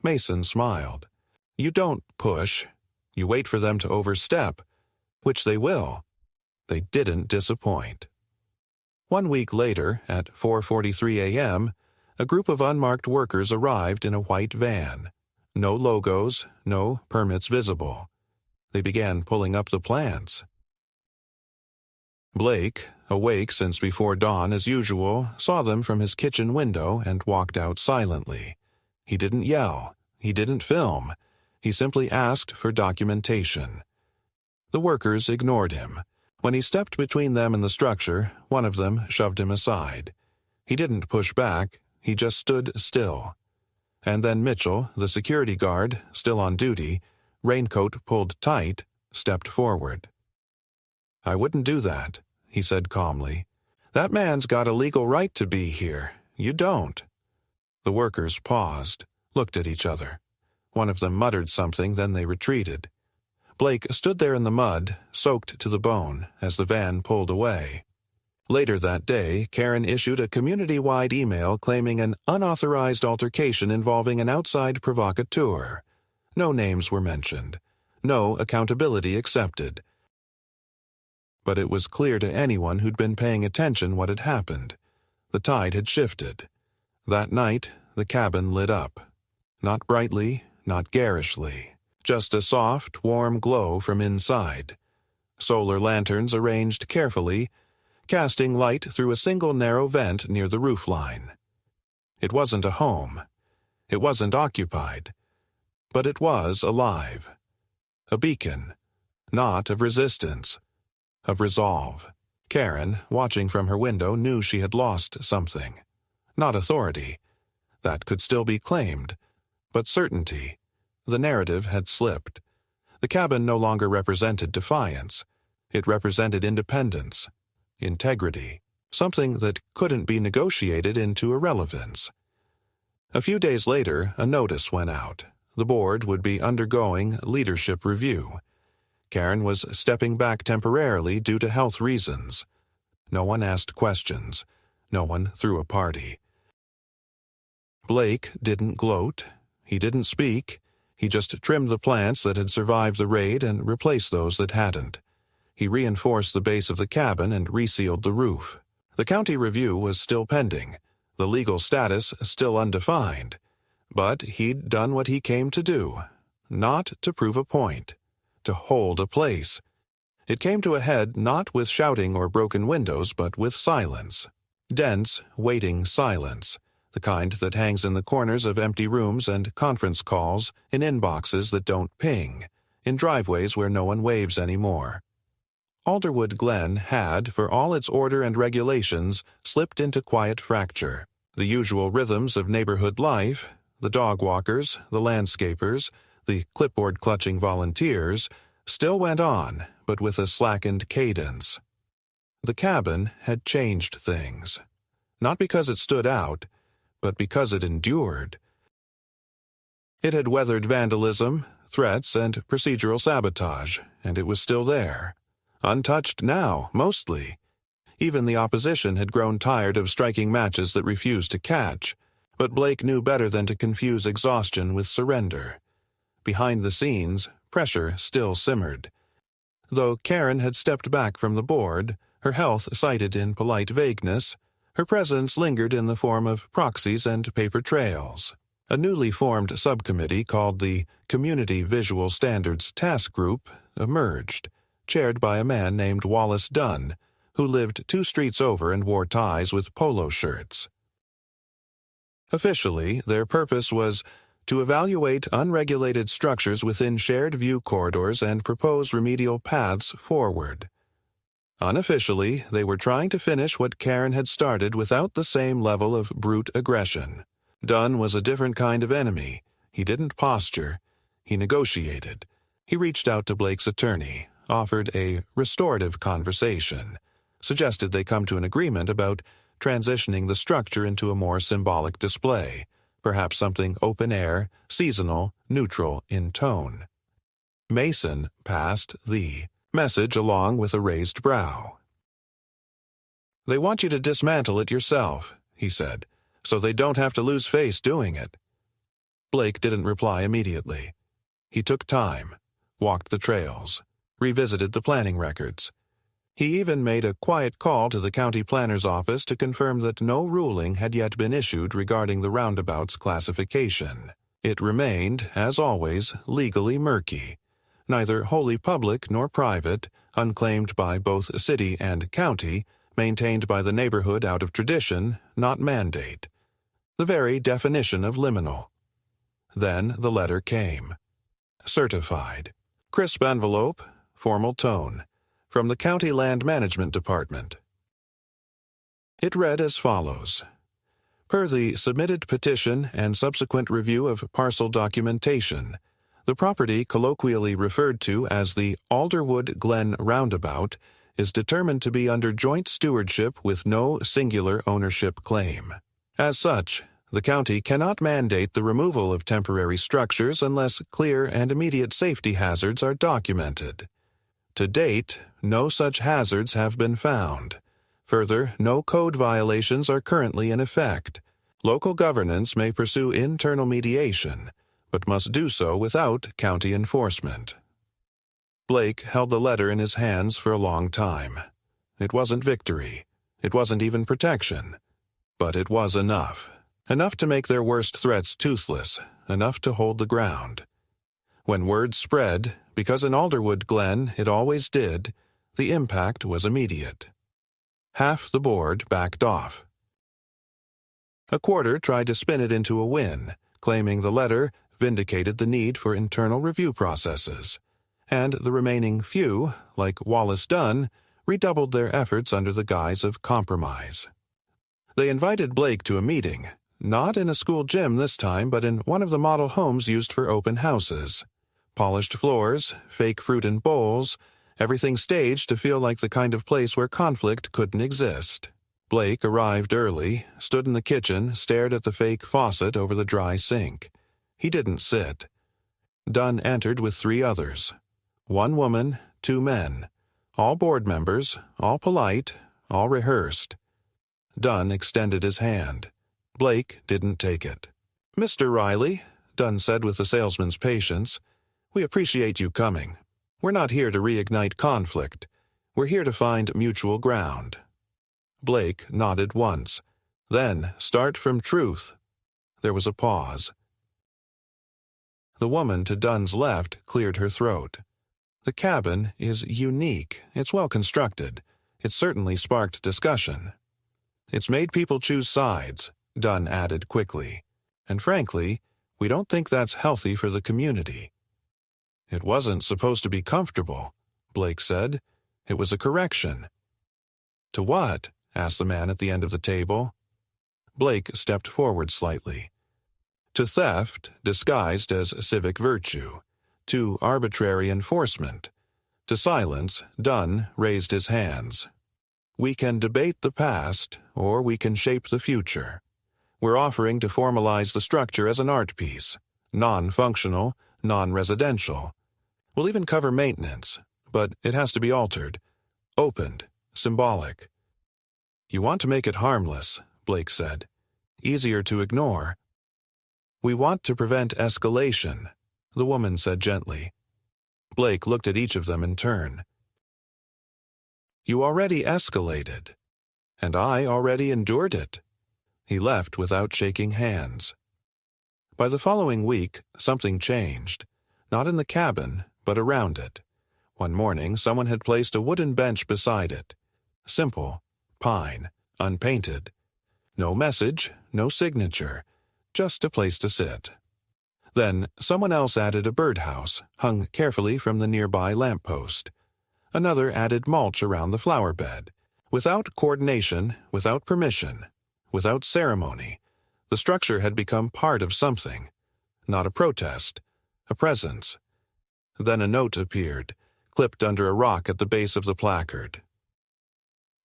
A: Mason smiled. You don't push. You wait for them to overstep, which they will. They didn't disappoint. 1 week later, at 4:43 a.m., a group of unmarked workers arrived in a white van. No logos, no permits visible. They began pulling up the plants. Blake, awake since before dawn as usual, saw them from his kitchen window and walked out silently. He didn't yell. He didn't film. He simply asked for documentation. The workers ignored him. When he stepped between them and the structure, one of them shoved him aside. He didn't push back. He just stood still. And then Mitchell, the security guard, still on duty, raincoat pulled tight, stepped forward. "I wouldn't do that," he said calmly. "That man's got a legal right to be here. You don't." The workers paused, looked at each other. One of them muttered something, then they retreated. Blake stood there in the mud, soaked to the bone, as the van pulled away. Later that day, Karen issued a community-wide email claiming an unauthorized altercation involving an outside provocateur. No names were mentioned. No accountability accepted. But it was clear to anyone who'd been paying attention what had happened. The tide had shifted. That night, the cabin lit up. Not brightly, not garishly. Just a soft, warm glow from inside. Solar lanterns arranged carefully, casting light through a single narrow vent near the roofline. It wasn't a home. It wasn't occupied. But it was alive. A beacon. Not of resistance. Of resolve. Karen, watching from her window, knew she had lost something. Not authority. That could still be claimed. But certainty. The narrative had slipped. The cabin no longer represented defiance. It represented independence. Integrity. Something that couldn't be negotiated into irrelevance. A few days later, a notice went out. The board would be undergoing leadership review. Karen was stepping back temporarily due to health reasons. No one asked questions. No one threw a party. Blake didn't gloat. He didn't speak. He just trimmed the plants that had survived the raid and replaced those that hadn't. He reinforced the base of the cabin and resealed the roof. The county review was still pending, the legal status still undefined. But he'd done what he came to do. Not to prove a point. To hold a place. It came to a head not with shouting or broken windows, but with silence. Dense, waiting silence. The kind that hangs in the corners of empty rooms and conference calls, in inboxes that don't ping, in driveways where no one waves anymore. Alderwood Glen had, for all its order and regulations, slipped into quiet fracture. The usual rhythms of neighborhood life, the dog walkers, the landscapers, the clipboard-clutching volunteers, still went on, but with a slackened cadence. The cabin had changed things. Not because it stood out, but because it endured. It had weathered vandalism, threats, and procedural sabotage, and it was still there. Untouched now, mostly. Even the opposition had grown tired of striking matches that refused to catch, but Blake knew better than to confuse exhaustion with surrender. Behind the scenes, pressure still simmered. Though Karen had stepped back from the board, her health cited in polite vagueness, Her presence lingered in the form of proxies and paper trails. A newly formed subcommittee called the Community Visual Standards Task Group emerged, chaired by a man named Wallace Dunn, who lived 2 streets over and wore ties with polo shirts. Officially, their purpose was to evaluate unregulated structures within shared view corridors and propose remedial paths forward. Unofficially, they were trying to finish what Karen had started without the same level of brute aggression. Dunn was a different kind of enemy. He didn't posture. He negotiated. He reached out to Blake's attorney, offered a restorative conversation, suggested they come to an agreement about transitioning the structure into a more symbolic display, perhaps something open-air, seasonal, neutral in tone. Mason passed the message along with a raised brow. "They want you to dismantle it yourself," he said, "so they don't have to lose face doing it." Blake didn't reply immediately. He took time, walked the trails, revisited the planning records. He even made a quiet call to the county planner's office to confirm that no ruling had yet been issued regarding the Roundabout's classification. It remained, as always, legally murky, neither wholly public nor private, unclaimed by both city and county, maintained by the neighborhood out of tradition, not mandate. The very definition of liminal. Then the letter came. Certified. Crisp envelope, formal tone. From the County Land Management Department. It read as follows. Per the submitted petition and subsequent review of parcel documentation, the property colloquially referred to as the Alderwood Glen Roundabout is determined to be under joint stewardship with no singular ownership claim. As such, the county cannot mandate the removal of temporary structures unless clear and immediate safety hazards are documented. To date, no such hazards have been found. Further, no code violations are currently in effect. Local governance may pursue internal mediation, but must do so without county enforcement. Blake held the letter in his hands for a long time. It wasn't victory. It wasn't even protection. But it was enough. Enough to make their worst threats toothless, enough to hold the ground. When word spread, because in Alderwood Glen it always did, the impact was immediate. Half the board backed off. A quarter tried to spin it into a win, claiming the letter vindicated the need for internal review processes, and the remaining few, like Wallace Dunn, redoubled their efforts under the guise of compromise. They invited Blake to a meeting, not in a school gym this time, but in one of the model homes used for open houses. Polished floors, fake fruit in bowls, everything staged to feel like the kind of place where conflict couldn't exist. Blake arrived early, stood in the kitchen, stared at the fake faucet over the dry sink. He didn't sit. Dunn entered with 3 others. 1 woman, 2 men. All board members, all polite, all rehearsed. Dunn extended his hand. Blake didn't take it. "Mr. Riley," Dunn said with the salesman's patience, "we appreciate you coming. We're not here to reignite conflict. We're here to find mutual ground." Blake nodded once. Then, start from truth. There was a pause. The woman to Dunn's left cleared her throat. "The cabin is unique. It's well constructed. It's certainly sparked discussion. It's made people choose sides," Dunn added quickly. "And frankly, we don't think that's healthy for the community." "It wasn't supposed to be comfortable," Blake said. "It was a correction." "To what?" asked the man at the end of the table. Blake stepped forward slightly. "To theft, disguised as civic virtue. To arbitrary enforcement. To silence, Dunn raised his hands. We can debate the past, or we can shape the future. We're offering to formalize the structure as an art piece, non-functional, non-residential. We'll even cover maintenance, but it has to be altered, opened, symbolic." "You want to make it harmless," Blake said. "Easier to ignore." "We want to prevent escalation," the woman said gently. Blake looked at each of them in turn. "You already escalated." and I already endured it." He left without shaking hands. By the following week, something changed. Not in the cabin, but around it. One morning, someone had placed a wooden bench beside it. Simple, pine, unpainted. No message, no signature, just a place to sit. Then, someone else added a birdhouse, hung carefully from the nearby lamppost. Another added mulch around the flower bed. Without coordination, without permission, without ceremony, the structure had become part of something. Not a protest, a presence. Then a note appeared, clipped under a rock at the base of the placard.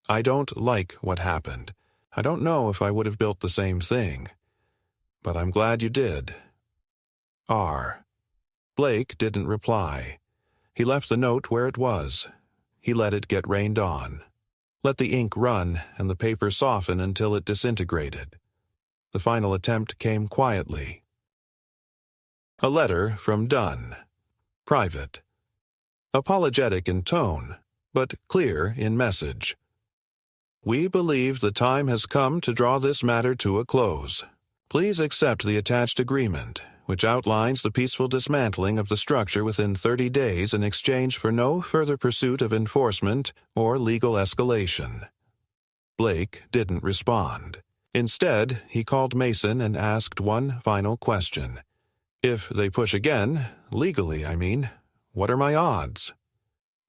A: "I don't like what happened. I don't know if I would have built the same thing. But I'm glad you did. R." Blake didn't reply. He left the note where it was. He let it get rained on. Let the ink run and the paper soften until it disintegrated. The final attempt came quietly. A letter from Dunn. Private. Apologetic in tone, but clear in message. "We believe the time has come to draw this matter to a close. Please accept the attached agreement, which outlines the peaceful dismantling of the structure within 30 days in exchange for no further pursuit of enforcement or legal escalation." Blake didn't respond. Instead, he called Mason and asked one final question. "If they push again, legally, I mean, what are my odds?"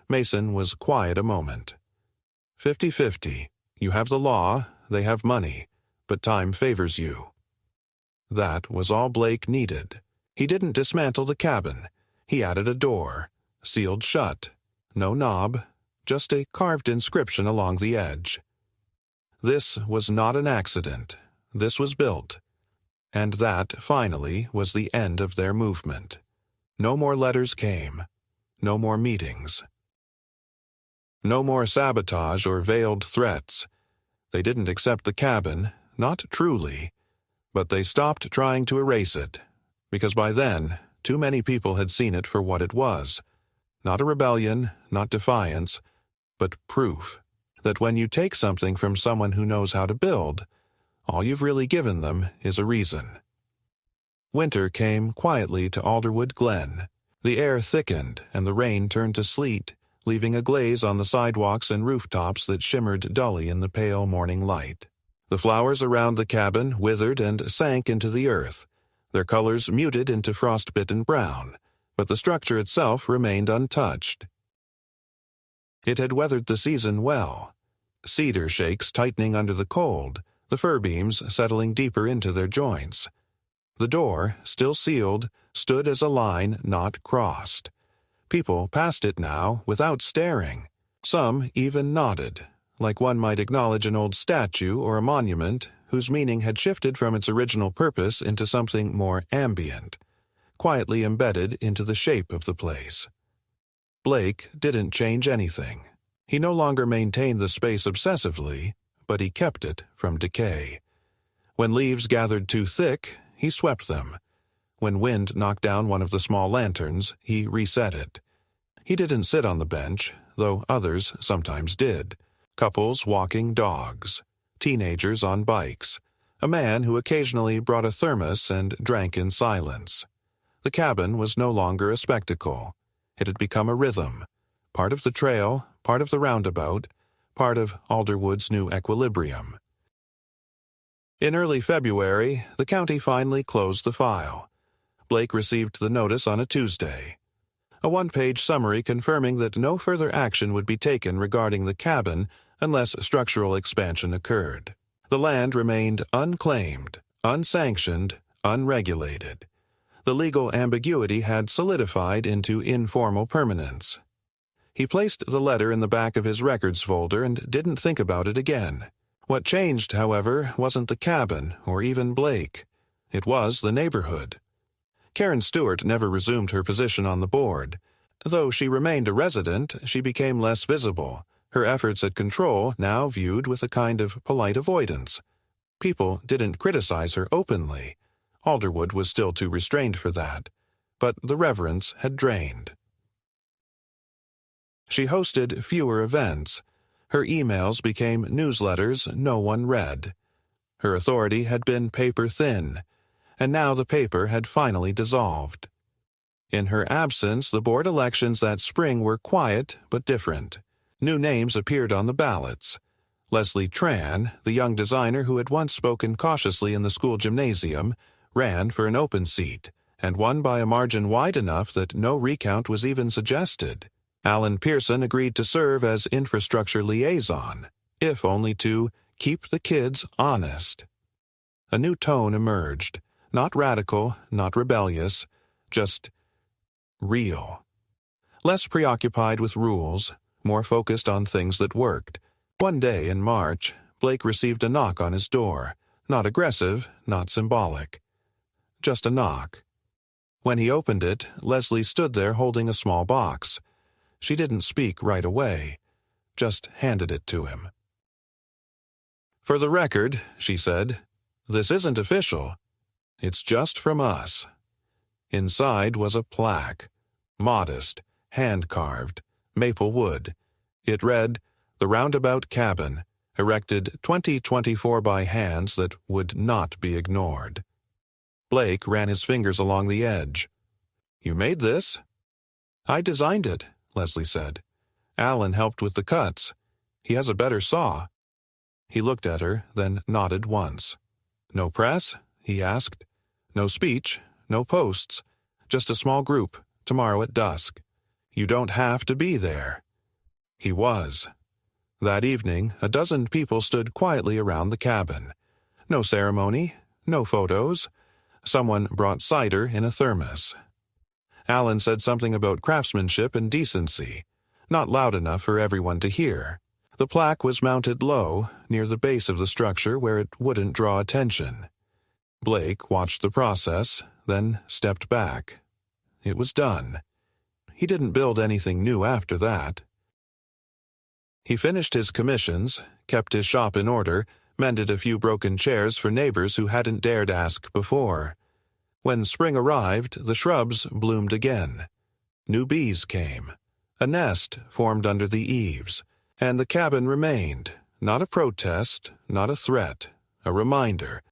A: Mason was quiet a moment. 50-50. You have the law, they have money, but time favors you." That was all Blake needed. He didn't dismantle the cabin. He added a door, sealed shut. No knob, just a carved inscription along the edge. This was not an accident. This was built. And that, finally, was the end of their movement. No more letters came. No more meetings. No more sabotage or veiled threats. They didn't accept the cabin, not truly, but they stopped trying to erase it, because by then, too many people had seen it for what it was. Not a rebellion, not defiance, but proof that when you take something from someone who knows how to build, all you've really given them is a reason. Winter came quietly to Alderwood Glen. The air thickened and the rain turned to sleet, leaving a glaze on the sidewalks and rooftops that shimmered dully in the pale morning light. The flowers around the cabin withered and sank into the earth, their colors muted into frostbitten brown, but the structure itself remained untouched. It had weathered the season well. Cedar shakes tightening under the cold, the fir beams settling deeper into their joints. The door, still sealed, stood as a line not crossed. People passed it now without staring. Some even nodded, like one might acknowledge an old statue or a monument whose meaning had shifted from its original purpose into something more ambient, quietly embedded into the shape of the place. Blake didn't change anything. He no longer maintained the space obsessively, but he kept it from decay. When leaves gathered too thick, he swept them. When wind knocked down one of the small lanterns, he reset it. He didn't sit on the bench, though others sometimes did. Couples walking dogs, teenagers on bikes, a man who occasionally brought a thermos and drank in silence. The cabin was no longer a spectacle. It had become a rhythm, part of the trail, part of the roundabout, part of Alderwood's new equilibrium. In early February, the county finally closed the file. Blake received the notice on a Tuesday. A one-page summary confirming that no further action would be taken regarding the cabin unless structural expansion occurred. The land remained unclaimed, unsanctioned, unregulated. The legal ambiguity had solidified into informal permanence. He placed the letter in the back of his records folder and didn't think about it again. What changed, however, wasn't the cabin or even Blake. It was the neighborhood. Karen Stewart never resumed her position on the board. Though she remained a resident, she became less visible, her efforts at control now viewed with a kind of polite avoidance. People didn't criticize her openly. Alderwood was still too restrained for that, but the reverence had drained. She hosted fewer events. Her emails became newsletters no one read. Her authority had been paper-thin, and now the paper had finally dissolved. In her absence, the board elections that spring were quiet but different. New names appeared on the ballots. Leslie Tran, the young designer who had once spoken cautiously in the school gymnasium, ran for an open seat, and won by a margin wide enough that no recount was even suggested. Alan Pearson agreed to serve as infrastructure liaison, if only to keep the kids honest. A new tone emerged, not radical, not rebellious, just real. Less preoccupied with rules, more focused on things that worked. One day in March, Blake received a knock on his door, not aggressive, not symbolic. Just a knock. When he opened it, Leslie stood there holding a small box. She didn't speak right away, just handed it to him. "For the record," she said, "this isn't official. It's just from us." Inside was a plaque, modest, hand-carved, maple wood. It read, "The Roundabout Cabin, erected 2024 by hands that would not be ignored." Blake ran his fingers along the edge. "You made this?" "I designed it," Leslie said. "Alan helped with the cuts. He has a better saw." He looked at her, then nodded once. "No press?" he asked. "No speech, no posts, just a small group, tomorrow at dusk. You don't have to be there." He was. That evening, a dozen people stood quietly around the cabin. No ceremony, no photos. Someone brought cider in a thermos. Alan said something about craftsmanship and decency, not loud enough for everyone to hear. The plaque was mounted low, near the base of the structure where it wouldn't draw attention. Blake watched the process, then stepped back. It was done. He didn't build anything new after that. He finished his commissions, kept his shop in order, mended a few broken chairs for neighbors who hadn't dared ask before. When spring arrived, the shrubs bloomed again. New bees came. A nest formed under the eaves, and the cabin remained, not a protest, not a threat, a reminder